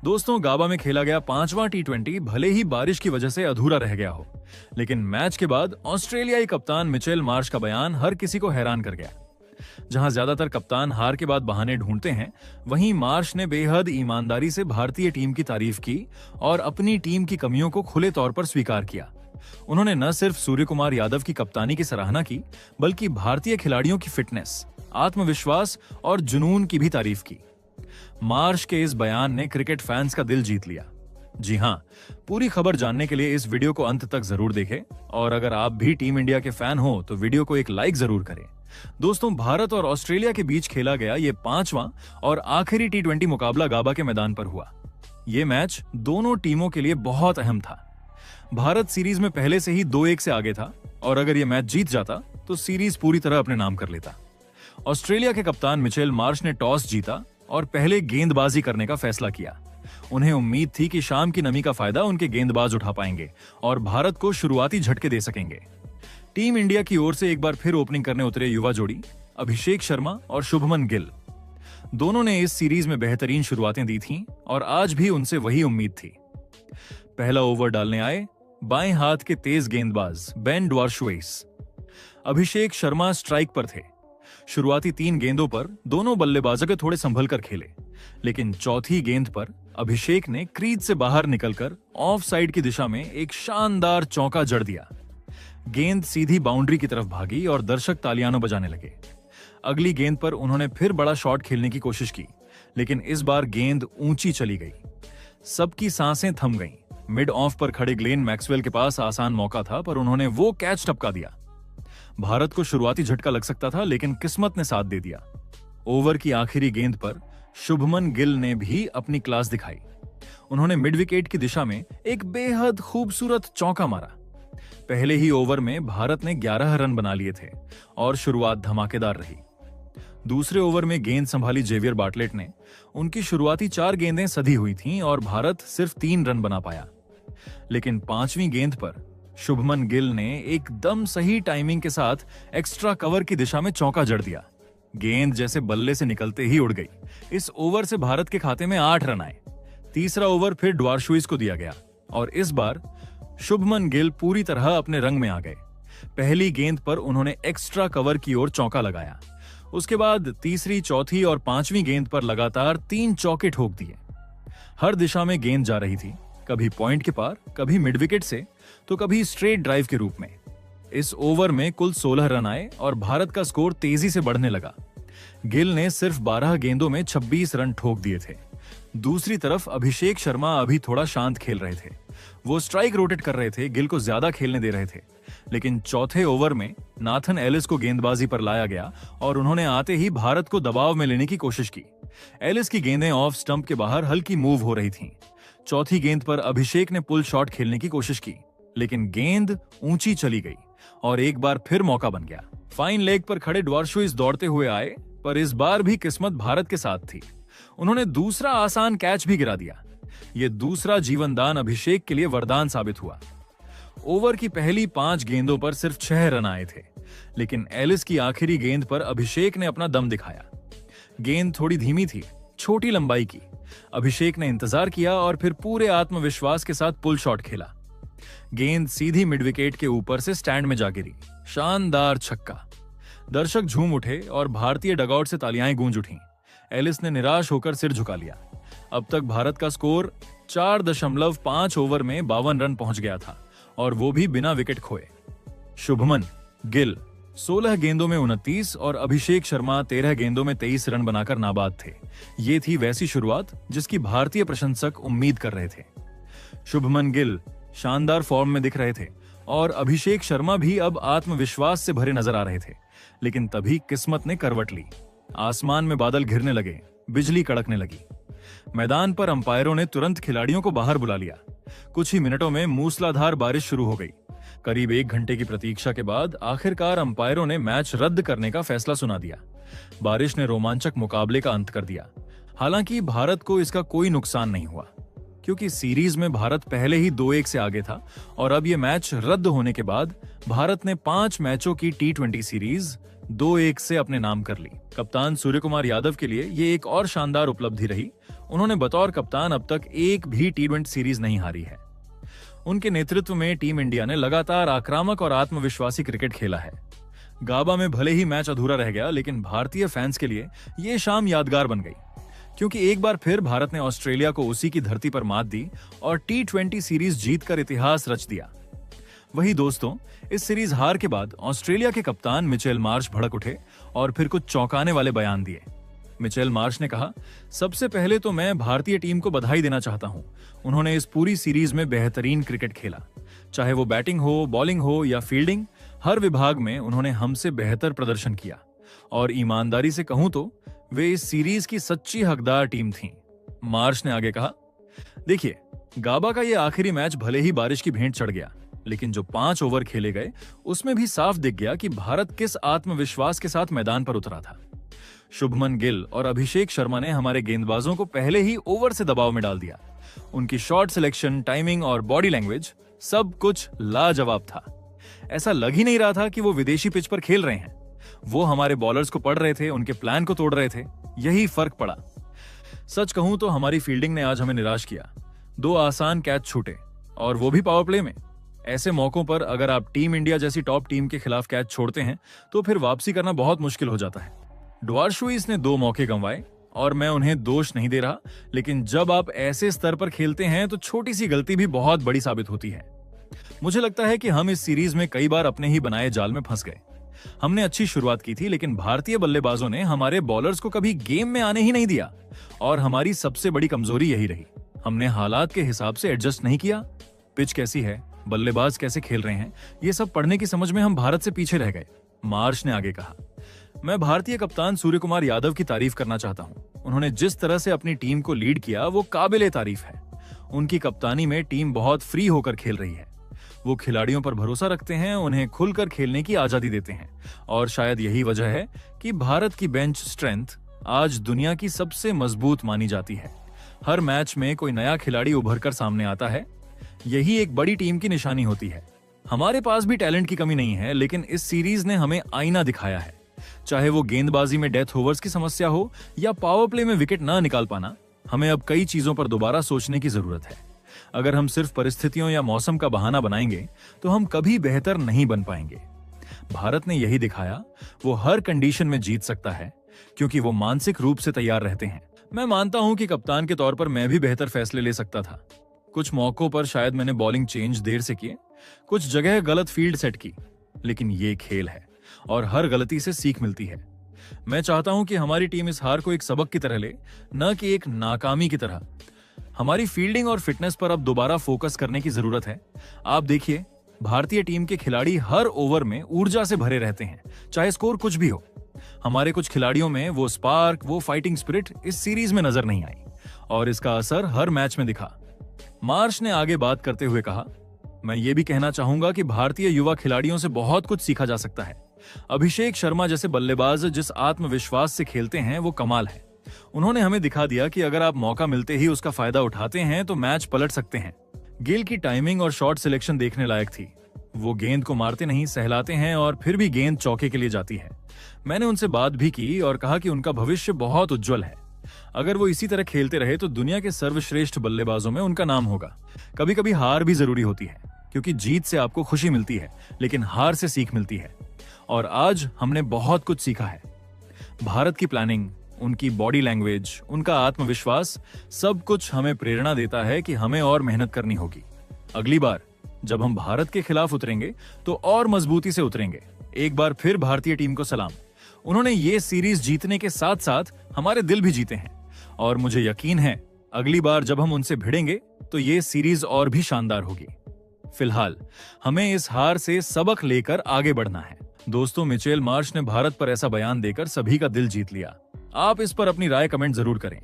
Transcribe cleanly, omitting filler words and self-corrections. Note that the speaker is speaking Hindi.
दोस्तों, गाबा में खेला गया 5वां टी20 भले ही बारिश की वजह से अधूरा रह गया हो, लेकिन मैच के बाद ऑस्ट्रेलियाई कप्तान मिचेल मार्श का बयान हर किसी को हैरान कर गया। जहां ज्यादातर कप्तान हार के बाद बहाने ढूंढते हैं, वहीं मार्श ने बेहद ईमानदारी से भारतीय टीम की तारीफ की और अपनी टीम की कमियों को खुले तौर पर स्वीकार किया। उन्होंने न सिर्फ सूर्यकुमार यादव की कप्तानी की सराहना की, बल्कि भारतीय खिलाड़ियों की फिटनेस, आत्मविश्वास और जुनून की भी तारीफ की। मार्श के इस बयान ने क्रिकेट फैंस का दिल जीत लिया। जी हां, पूरी खबर जानने के लिए इस वीडियो को अंत तक जरूर देखें और अगर आप भी टीम इंडिया के फैन हो तो वीडियो को एक लाइक जरूर करें। दोस्तों, भारत और ऑस्ट्रेलिया के बीच खेला गया ये 5वां और आखिरी टी20 मुकाबला गाबा के मैदान पर हुआ। ये मैच दोनों टीमों के लिए बहुत अहम था। भारत सीरीज में पहले से ही 2-1 से आगे था और अगर यह मैच जीत जाता तो सीरीज पूरी तरह अपने नाम कर लेता। ऑस्ट्रेलिया के कप्तान मिचेल मार्श ने टॉस जीता और पहले गेंदबाजी करने का फैसला किया। उन्हें उम्मीद थी कि शाम की नमी का फायदा उनके गेंदबाज उठा पाएंगे और भारत को शुरुआती झटके दे सकेंगे। टीम इंडिया की ओर से एक बार फिर ओपनिंग करने उतरे युवा जोड़ी अभिषेक शर्मा और शुभमन गिल। दोनों ने इस सीरीज में बेहतरीन शुरुआतें दी थीं और आज भी उनसे वही उम्मीद थी। पहला ओवर डालने आए बाएं हाथ के तेज गेंदबाज Ben Dwarshuis. Abhishek Sharma strike पर थे। शुरुआती 3 गेंदों पर दोनों बल्लेबाजों के थोड़े संभल कर खेले, लेकिन चौथी गेंद पर अभिषेक ने क्रीज से बाहर निकलकर ऑफ साइड की दिशा में एक शानदार चौका जड़ दिया। गेंद सीधी बाउंड्री की तरफ भागी और दर्शक तालियां बजाने लगे। अगली गेंद पर उन्होंने फिर बड़ा शॉट खेलने की कोशिश की, लेकिन इस बार गेंद ऊंची चली गई। सबकी सांसें थम गईं। मिड ऑफ पर खड़े ग्लेन मैक्सवेल के पास आसान मौका था, पर उन्होंने वो कैच टपका दिया। भारत को शुरुआती झटका लग सकता था, लेकिन किस्मत ने साथ दे दिया। ओवर की आखिरी गेंद पर शुभमन गिल ने भी अपनी क्लास दिखाई। उन्होंने मिड विकेट की दिशा में एक बेहद खूबसूरत चौका मारा। पहले ही ओवर में भारत ने 11 रन बना लिए थे और शुरुआत धमाकेदार रही। दूसरे ओवर में गेंद संभाली जेवियर बार्टलेट ने। उनकी शुरुआती 4 गेंदें सधी हुई थीं और भारत सिर्फ 3 रन बना पाया, लेकिन 5वीं गेंद पर शुभमन गिल ने एकदम सही टाइमिंग के साथ एक्स्ट्रा कवर की दिशा में चौका जड़ दिया। गेंद जैसे बल्ले से निकलते ही उड़ गई। इस ओवर से भारत के खाते में 8 रन आए। तीसरा ओवर फिर ड्वार्शुइस को दिया गया और इस बार शुभमन गिल पूरी तरह अपने रंग में आ गए। पहली गेंद पर उन्होंने एक्स्ट्रा कवर की ओर चौका लगाया। उसके बाद तीसरी, चौथी और 5वीं गेंद पर लगातार 3 चौके ठोक दिए। हर दिशा में गेंद जा रही थी, कभी पॉइंट के पार, कभी मिड विकेट से, तो कभी स्ट्रेट ड्राइव के रूप में। इस ओवर में कुल 16 रन आए और भारत का स्कोर तेजी से बढ़ने लगा। गिल ने सिर्फ 12 गेंदों में 26 रन ठोक दिए थे। दूसरी तरफ अभिषेक शर्मा अभी थोड़ा शांत खेल रहे थे। वो स्ट्राइक रोटेट कर रहे थे, गिल को ज्यादा खेलने दे रहे थे। लेकिन चौथे ओवर में नाथन एलिस को गेंदबाजी पर लाया गया और उन्होंने आते ही भारत को दबाव में लेने की कोशिश की। एलिस की गेंदें ऑफ स्टंप के बाहर हल्की मूव हो रही थीं। चौथी गेंद पर अभिषेक ने पुल शॉट खेलने की कोशिश की, लेकिन गेंद ऊंची चली गई और एक बार फिर मौका बन गया। फाइन लेग पर खड़े ड्वार्शुइस दौड़ते हुए आए, पर इस बार भी किस्मत भारत के साथ थी। उन्होंने दूसरा आसान कैच भी गिरा दिया। यह दूसरा जीवनदान अभिषेक के लिए वरदान साबित हुआ। ओवर की पहली 5 गेंदों पर सिर्फ 6 रन आए थे, लेकिन एलिस की आखिरी गेंद पर अभिषेक ने अपना दम दिखाया। गेंद थोड़ी धीमी थी, छोटी लंबाई की। अभिषेक ने इंतजार किया और फिर पूरे आत्मविश्वास के साथ पुल शॉट खेला। गेंद सीधी मिड विकेट के ऊपर से स्टैंड में जा गिरी। शानदार छक्का। दर्शक झूम उठे और भारतीय डगआउट से तालियां गूंज उठीं। एलिस ने निराश होकर सिर झुका लिया। अब तक भारत का स्कोर 4.5 ओवर में 52 रन पहुंच गया था और वो भी बिना विकेट खोए। शुभमन गिल 16 गेंदों में 29 और अभिषेक शर्मा 13 गेंदों में 23 रन बनाकर नाबाद थे। ये थी वैसी शुरुआत जिसकी भारतीय प्रशंसक उम्मीद कर रहे थे। शुभमन गिल शानदार फॉर्म में दिख रहे थे और अभिषेक शर्मा भी अब आत्मविश्वास से भरे नजर आ रहे थे। लेकिन तभी किस्मत ने करवट ली। आसमान में बादल घिरने लगे, बिजली कड़कने लगी। मैदान पर अंपायरों ने तुरंत खिलाड़ियों को बाहर बुला लिया। कुछ ही मिनटों में मूसलाधार बारिश शुरू हो गई। करीब 1 घंटे की प्रतीक्षा के बाद आखिरकार अंपायरों ने मैच रद्द करने का फैसला सुना दिया। बारिश ने रोमांचक मुकाबले का अंत कर दिया। हालांकि भारत को इसका कोई नुकसान नहीं हुआ, क्योंकि सीरीज में भारत पहले ही 2-1 से आगे था और अब यह मैच रद्द होने के बाद भारत ने 5 मैचों की टी20 सीरीज 2-1 से अपने नाम कर ली। कप्तान सूर्यकुमार यादव के लिए यह एक और शानदार उपलब्धि रही। उन्होंने बतौर कप्तान अब तक एक भी T20 सीरीज नहीं हारी है। उनके नेतृत्व में टीम इंडिया ने लगातार आक्रामक और आत्मविश्वासी क्रिकेट खेला है। गाबा में भले ही मैच अधूरा रह गया, लेकिन भारतीय फैंस के लिए यह शाम यादगार बन गई, क्योंकि एक बार फिर भारत ने ऑस्ट्रेलिया को उसी की धरती पर मात दी और T20 सीरीज जीतकर इतिहास रच दिया। वही दोस्तों, इस सीरीज हार के बाद ऑस्ट्रेलिया के कप्तान मिचेल मार्श भड़क उठे और फिर कुछ चौंकाने वाले बयान दिए। मिचेल मार्श ने कहा, सबसे पहले तो मैं भारतीय टीम को बधाई देना चाहता हूं। उन्होंने इस पूरी सीरीज में बेहतरीन क्रिकेट खेला। चाहे वो बैटिंग हो, बॉलिंग हो या फील्डिंग, हर विभाग में उन्होंने हमसे बेहतर प्रदर्शन किया और ईमानदारी से कहूं तो वे इस सीरीज की सच्ची हकदार टीम थी। मार्श ने आगे कहा, देखिए, गाबा का ये आखिरी मैच भले ही बारिश की भेंट चढ़ गया, लेकिन जो 5 ओवर खेले गए उसमें भी साफ दिख गया कि भारत किस आत्मविश्वास के साथ मैदान पर उतरा था। शुभमन गिल और अभिषेक शर्मा ने हमारे गेंदबाजों को पहले ही ओवर से दबाव में डाल दिया। उनकी शॉट सिलेक्शन, टाइमिंग और बॉडी लैंग्वेज सब कुछ लाजवाब था। ऐसा लग ही नहीं रहा था कि वो विदेशी पिच पर खेल रहे हैं। वो हमारे बॉलर्स को पढ़ रहे थे, उनके प्लान को तोड़ रहे थे। यही फर्क पड़ा। सच कहूं तो हमारी फील्डिंग ने आज हमें निराश किया। 2 आसान कैच छूटे, और वो भी पावर प्ले में। ऐसे मौकों पर अगर आप टीम इंडिया जैसी टॉप टीम के खिलाफ कैच छोड़ते हैं तो फिर वापसी करना बहुत मुश्किल हो जाता है। ड्वार्शुइस ने 2 मौके गंवाए और मैं उन्हें दोष नहीं दे रहा, लेकिन जब आप ऐसे स्तर पर खेलते हैं तो छोटी सी गलती भी बहुत बड़ी साबित होती है। मुझे लगता है कि हम इस सीरीज में कई बार अपने ही बनाए जाल में फंस गए। हमने अच्छी शुरुआत की थी, लेकिन भारतीय बल्लेबाजों ने हमारे बॉलर्स को कभी गेम में आने ही नहीं दिया, और हमारी सबसे बड़ी कमजोरी यही रही। हमने हालात के हिसाब से एडजस्ट नहीं किया। पिच कैसी है, बल्लेबाज कैसे खेल रहे हैं, ये सब पढ़ने की समझ में हम भारत से पीछे रह गए। मार्श ने आगे कहा, मैं भारतीय कप्तान सूर्यकुमार यादव की तारीफ करना चाहता हूं। उन्होंने जिस तरह से अपनी टीम को लीड किया वो काबिले तारीफ है। उनकी कप्तानी में टीम बहुत फ्री होकर खेल रही है। वो खिलाड़ियों पर भरोसा रखते हैं, उन्हें खुलकर खेलने की आजादी देते हैं, और शायद यही वजह है कि भारत की बेंच स्ट्रेंथ आज दुनिया की सबसे मजबूत मानी जाती है। हर मैच में कोई नया खिलाड़ी उभर कर सामने आता है। यही एक बड़ी टीम की निशानी होती है। हमारे पास भी टैलेंट की कमी नहीं है, लेकिन इस सीरीज ने हमें आईना दिखाया है। चाहे वो गेंदबाजी में डेथ ओवर्स की समस्या हो या पावर प्ले में विकेट ना निकाल पाना, हमें अब कई चीजों पर दोबारा सोचने की जरूरत है। अगर हम सिर्फ परिस्थितियों या मौसम का बहाना बनाएंगे तो हम कभी बेहतर नहीं बन पाएंगे। भारत ने यही दिखाया, वो हर कंडीशन में जीत सकता है क्योंकि वो मानसिक रूप से तैयार रहते हैं। मैं मानता हूं कि कप्तान के तौर पर मैं भी बेहतर फैसले ले सकता था। कुछ मौकों पर शायद मैंने बॉलिंग चेंज देर से किए, कुछ जगह गलत फील्ड सेट की, लेकिन ये खेल है और हर गलती से सीख मिलती है। मैं चाहता हूं कि हमारी टीम इस हार को एक सबक की तरह ले, न कि एक नाकामी की तरह। हमारी फील्डिंग और फिटनेस पर अब दोबारा फोकस करने की जरूरत है। आप देखिए, भारतीय टीम के खिलाड़ी हर ओवर में ऊर्जा से भरे रहते हैं, चाहे स्कोर कुछ भी हो। हमारे कुछ खिलाड़ियों में वो स्पार्क, वो फाइटिंग स्पिरिट इस सीरीज में नजर नहीं आई, और इसका असर हर मैच में दिखा। मार्श ने आगे बात करते हुए कहा, मैं ये भी कहना चाहूंगा कि भारतीय युवा खिलाड़ियों से बहुत कुछ सीखा जा सकता है। अभिषेक शर्मा जैसे बल्लेबाज जिस आत्मविश्वास से खेलते हैं वो कमाल है। उन्होंने हमें दिखा दिया कि अगर आप मौका मिलते ही उसका फायदा उठाते हैं तो मैच पलट सकते हैं। गिल की टाइमिंग और शॉट सिलेक्शन देखने लायक थी। वो गेंद को मारते नहीं, सहलाते हैं और फिर भी गेंद चौके के लिए जाती है। मैंने उनसे बात भी की और कहा कि उनका भविष्य बहुत उज्जवल है। अगर वो इसी तरह खेलते रहे तो दुनिया के सर्वश्रेष्ठ बल्लेबाजों में उनका नाम होगा। कभी कभी हार भी जरूरी होती है, क्योंकि जीत से आपको खुशी मिलती है, लेकिन हार से सीख मिलती है। और आज हमने बहुत कुछ सीखा है। भारत की प्लानिंग, उनकी बॉडी लैंग्वेज, उनका आत्मविश्वास, सब कुछ हमें प्रेरणा देता है कि हमें और मेहनत करनी होगी। अगली बार जब हम भारत के खिलाफ उतरेंगे तो और मजबूती से उतरेंगे। एक बार फिर भारतीय टीम को सलाम। उन्होंने ये सीरीज जीतने के साथ साथ हमारे दिल भी जीते हैं, और मुझे यकीन है अगली बार जब हम उनसे भिड़ेंगे तो ये सीरीज और भी शानदार होगी। फिलहाल हमें इस हार से सबक लेकर आगे बढ़ना है। दोस्तों, मिचेल मार्श ने भारत पर ऐसा बयान देकर सभी का दिल जीत लिया। आप इस पर अपनी राय कमेंट जरूर करें।